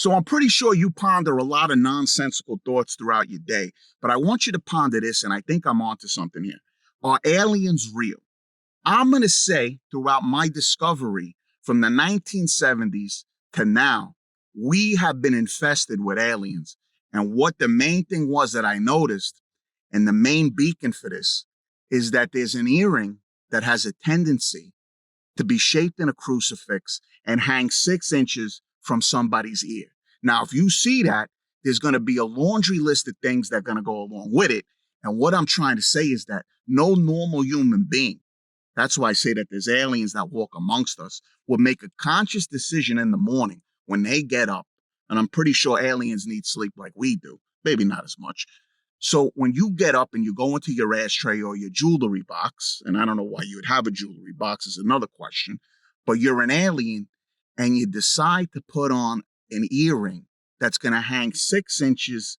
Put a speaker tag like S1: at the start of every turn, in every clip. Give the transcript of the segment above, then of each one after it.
S1: So I'm pretty sure you ponder a lot of nonsensical thoughts throughout your day, but I want you to ponder this, and I think I'm onto something here. Are aliens real? I'm going to say throughout my discovery from the 1970s to now, we have been infested with aliens. And what the main thing was that I noticed, and the main beacon for this, is that there's an earring that has a tendency to be shaped in a crucifix and hang 6 inches from somebody's ear. Now, if you see that, there's going to be a laundry list of things that are going to go along with it. And what I'm trying to say is that no normal human being, that's why I say that there's aliens that walk amongst us, will make a conscious decision in the morning when they get up. And I'm pretty sure aliens need sleep like we do, maybe not as much. So when you get up and you go into your ashtray or your jewelry box, and I don't know why you would have a jewelry box is another question, but you're an alien and you decide to put on an earring that's going to hang 6 inches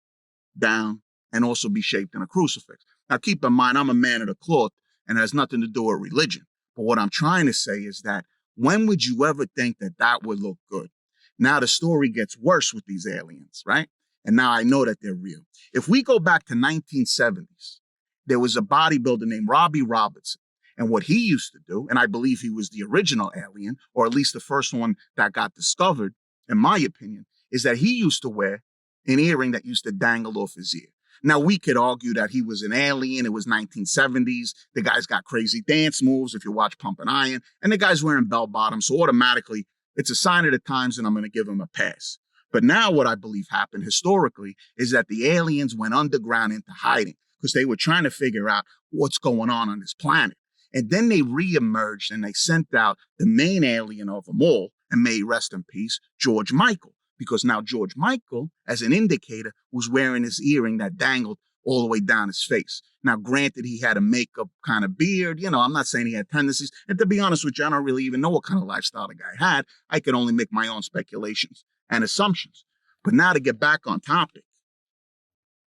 S1: down and also be shaped in a crucifix. Now, keep in mind, I'm a man of the cloth and it has nothing to do with religion. But what I'm trying to say is that when would you ever think that that would look good? Now the story gets worse with these aliens, right? And now I know that they're real. If we go back to 1970s, there was a bodybuilder named Robbie Robertson. And what he used to do, and I believe he was the original alien, or at least the first one that got discovered, in my opinion, is that he used to wear an earring that used to dangle off his ear. Now, we could argue that he was an alien. It was 1970s. The guy's got crazy dance moves if you watch Pumping Iron. And the guy's wearing bell bottoms. So automatically, it's a sign of the times and I'm going to give him a pass. But now what I believe happened historically is that the aliens went underground into hiding because they were trying to figure out what's going on this planet. And then they reemerged and they sent out the main alien of them all, and may he rest in peace, George Michael. Because now George Michael, as an indicator, was wearing his earring that dangled all the way down his face. Now, granted, he had a makeup kind of beard. You know, I'm not saying he had tendencies. And to be honest with you, I don't really even know what kind of lifestyle the guy had. I could only make my own speculations and assumptions. But now to get back on topic,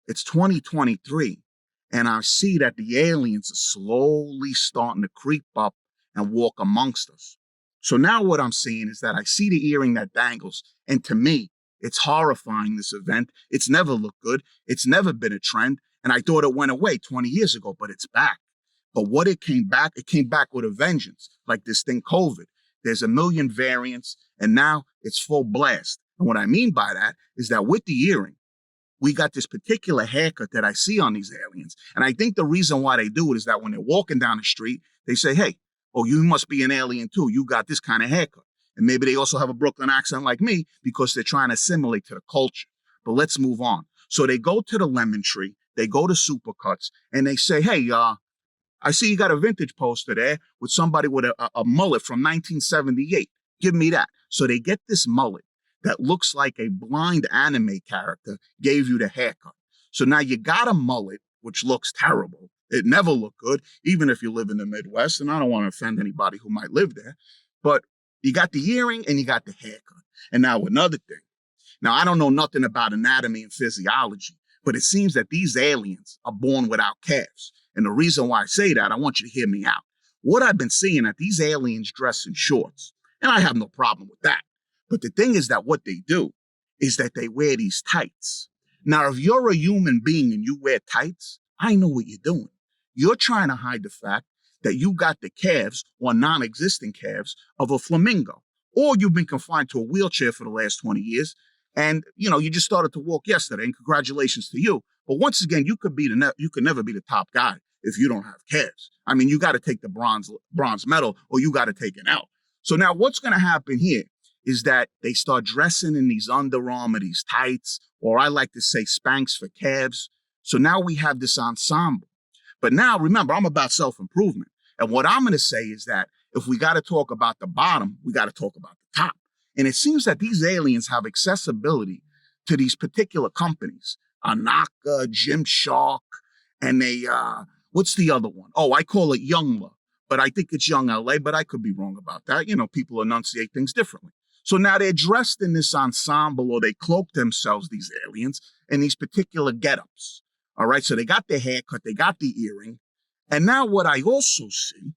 S1: it's 2023, and I see that the aliens are slowly starting to creep up and walk amongst us. So now what I'm seeing is that I see the earring that dangles, and to me, it's horrifying, this event. It's never looked good. It's never been a trend, and I thought it went away 20 years ago, but it's back. But what it came back with a vengeance, like this thing COVID. There's a million variants, and now it's full blast. And what I mean by that is that with the earring, we got this particular haircut that I see on these aliens. And I think the reason why they do it is that when they're walking down the street, they say, hey, oh, you must be an alien too. You got this kind of haircut. And maybe they also have a Brooklyn accent like me because they're trying to assimilate to the culture. But let's move on. So they go to the Lemon Tree, they go to Supercuts, and they say, hey, I see you got a vintage poster there with somebody with a mullet from 1978. Give me that. So they get this mullet that looks like a blind anime character gave you the haircut. So now you got a mullet, which looks terrible. It never looked good, even if you live in the Midwest. And I don't want to offend anybody who might live there. But you got the earring and you got the haircut. And now another thing. Now, I don't know nothing about anatomy and physiology, but it seems that these aliens are born without calves. And the reason why I say that, I want you to hear me out. What I've been seeing that these aliens dress in shorts, and I have no problem with that. But the thing is that what they do is that they wear these tights. Now, if you're a human being and you wear tights, I know what you're doing. You're trying to hide the fact that you got the calves or non-existent calves of a flamingo, or you've been confined to a wheelchair for the last 20 years. And, you know, you just started to walk yesterday, and congratulations to you. But once again, you could never be the top guy if you don't have calves. I mean, you got to take the bronze medal or you got to take an L. So now what's going to happen here is that they start dressing in these Under Armour, these tights, or I like to say Spanx for calves. So now we have this ensemble. But now, remember, I'm about self-improvement. And what I'm going to say is that if we got to talk about the bottom, we got to talk about the top. And it seems that these aliens have accessibility to these particular companies, Anaka, Gymshark, and what's the other one? Oh, I call it Youngla, but I think it's Young LA, but I could be wrong about that. You know, people enunciate things differently. So now they're dressed in this ensemble, or they cloak themselves, these aliens, in these particular getups. All right, so they got their haircut, they got the earring. And now what I also see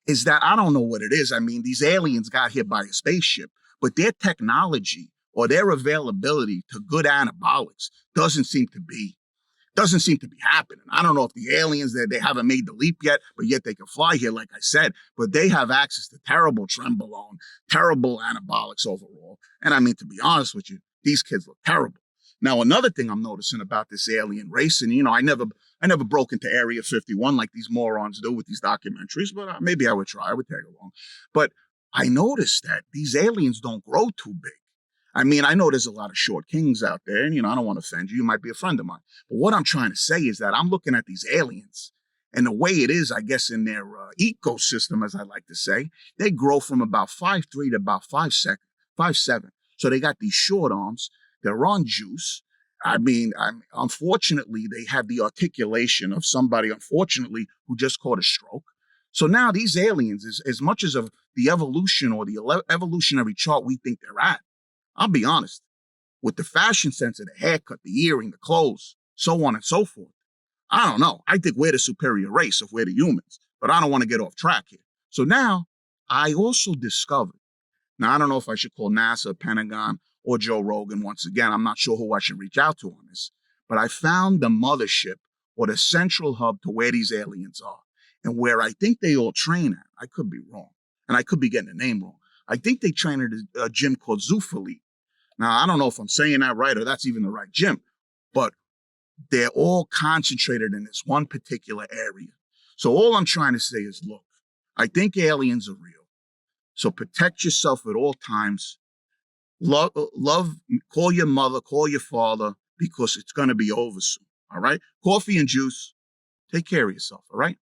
S1: is that I don't know what it is. I mean, these aliens got here by a spaceship, but their technology or their availability to good anabolics doesn't seem to be happening. I don't know if the aliens that they haven't made the leap yet, but yet they can fly here, like I said, but they have access to terrible trenbolone, terrible anabolics overall. And I mean, to be honest with you, these kids look terrible. Now, another thing I'm noticing about this alien race, and I never broke into Area 51 like these morons do with these documentaries, but maybe I would try. I would tag along. But I noticed that these aliens don't grow too big. I mean, I know there's a lot of short kings out there, and I don't want to offend you. You might be a friend of mine. But what I'm trying to say is that I'm looking at these aliens, and the way it is, I guess, in their ecosystem, as I like to say, they grow from about 5'3" to about 5'7". So they got these short arms. They're on juice. I mean, unfortunately, they have the articulation of somebody, unfortunately, who just caught a stroke. So now these aliens, as much as of the evolution or the evolutionary chart we think they're at, I'll be honest, with the fashion sense of the haircut, the earring, the clothes, so on and so forth, I don't know. I think we're the superior race if we're the humans, but I don't want to get off track here. So now I also discovered, now I don't know if I should call NASA, Pentagon, or Joe Rogan once again. I'm not sure who I should reach out to on this, but I found the mothership or the central hub to where these aliens are and where I think they all train at. I could be wrong, and I could be getting the name wrong. I think they train at a gym called Zufali. Now, I don't know if I'm saying that right or that's even the right gym, but they're all concentrated in this one particular area. So all I'm trying to say is, look, I think aliens are real. So protect yourself at all times. Love, call your mother, call your father, because it's going to be over soon. All right? Coffee and juice. Take care of yourself. All right?